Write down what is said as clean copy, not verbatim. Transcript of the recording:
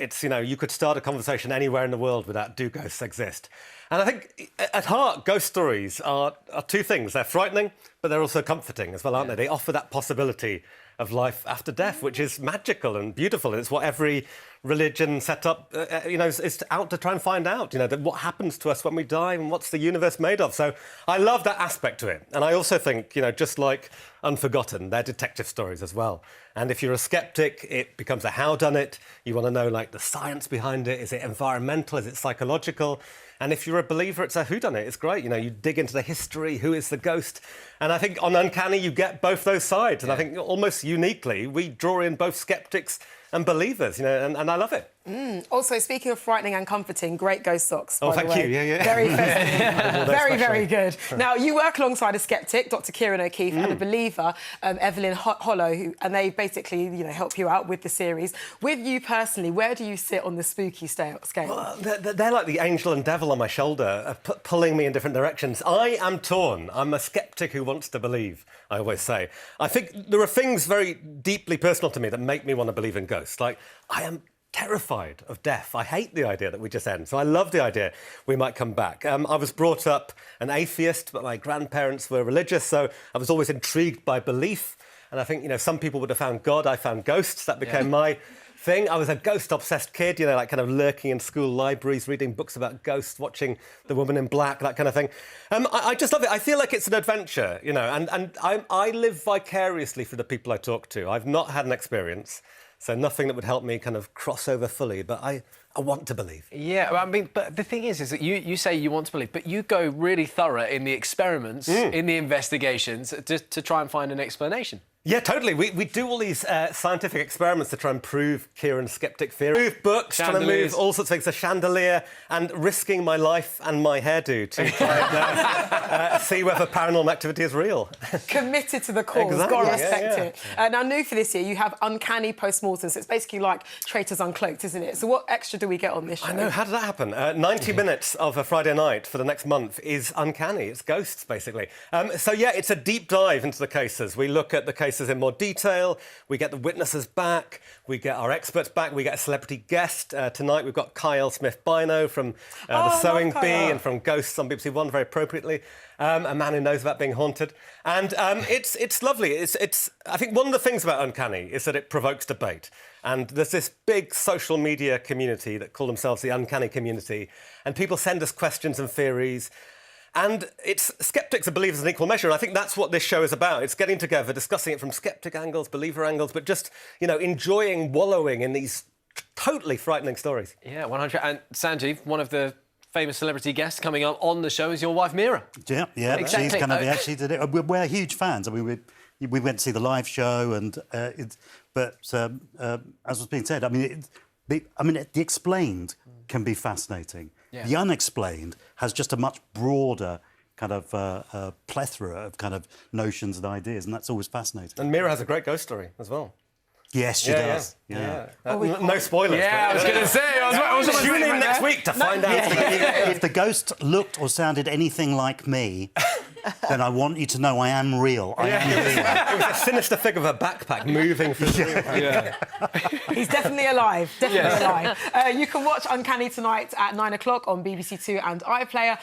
it's, you could start a conversation anywhere in the world with that, do ghosts exist? And I think, at heart, ghost stories are two things. They're frightening, but they're also comforting as well, aren't they? They offer that possibility of life after death, which is magical and beautiful. And it's what every religion set up, is out to try and find out, that what happens to us when we die and what's the universe made of. So I love that aspect to it. And I also think, just like Unforgotten, they're detective stories as well. And if you're a skeptic, it becomes a howdunit. You want to know, the science behind it. Is it environmental? Is it psychological? And if you're a believer, it's a whodunit. It's great. You dig into the history. Who is the ghost? And I think on Uncanny, you get both those sides. And I think almost uniquely, we draw in both skeptics and believers, and I love it. Also, speaking of frightening and comforting, great ghost socks, by the way. Oh, thank you. Yeah. Very festive. Very good. Now, you work alongside a skeptic, Dr. Kieran O'Keefe, and a believer, Evelyn Hollow, and they basically, help you out with the series. With you personally, where do you sit on the spooky scale? Well, they're like the angel and devil on my shoulder, pulling me in different directions. I am torn. I'm a skeptic who wants to believe, I always say. I think there are things very deeply personal to me that make me want to believe in ghosts. Like, I am terrified of death. I hate the idea that we just end. So I love the idea we might come back. I was brought up an atheist, but my grandparents were religious, so I was always intrigued by belief. And I think, some people would have found God. I found ghosts. That became my thing. I was a ghost-obsessed kid, kind of lurking in school libraries, reading books about ghosts, watching The Woman in Black, that kind of thing. I just love it. I feel like it's an adventure, and I live vicariously for the people I talk to. I've not had an experience, so nothing that would help me kind of cross over fully, but I want to believe. Yeah, but the thing is that you say you want to believe, but you go really thorough in the experiments, in the investigations, to try and find an explanation. Yeah, totally. We do all these scientific experiments to try and prove Kieran's skeptic theory. Move books, trying to move all sorts of things, a chandelier, and risking my life and my hairdo to try and see whether paranormal activity is real. Committed to the cause. Exactly. Got to respect it. Now, new for this year, you have Uncanny Postmortems. So it's basically like Traitors Uncloaked, isn't it? So what extra do we get on this show? I know. How did that happen? 90 minutes of a Friday night for the next month is Uncanny. It's ghosts, basically. So, yeah, it's a deep dive into the cases. We look at the cases in more detail. We get the witnesses back. We get our experts back. We get a celebrity guest. Tonight we've got Kyle Smith-Bino from The Sewing Bee and from Ghosts on BBC One, very appropriately. A man who knows about being haunted. And it's lovely. I think one of the things about Uncanny is that it provokes debate. And there's this big social media community that call themselves the Uncanny community. And people send us questions and theories. And it's skeptics and believers in equal measure. And I think that's what this show is about. It's getting together, discussing it from skeptic angles, believer angles, but just, enjoying, wallowing in these totally frightening stories. Yeah, 100. And Sanjeev, one of the famous celebrity guests coming on the show is your wife, Mira. Yeah, exactly. She did it. We're huge fans. I mean, we went to see the live show, and as was being said, the explained can be fascinating. Yeah. The unexplained has just a much broader kind of plethora of kind of notions and ideas, and that's always fascinating. And Mira has a great ghost story as well. Yes, she does. Yeah. No spoilers. Yeah, I was going to say. I was tune in next week to find out. If the ghost looked or sounded anything like me, then I want you to know I am real. I am real. It was a sinister figure of a backpack moving through the room. He's definitely alive. Definitely alive. You can watch Uncanny tonight at 9 o'clock on BBC Two and iPlayer.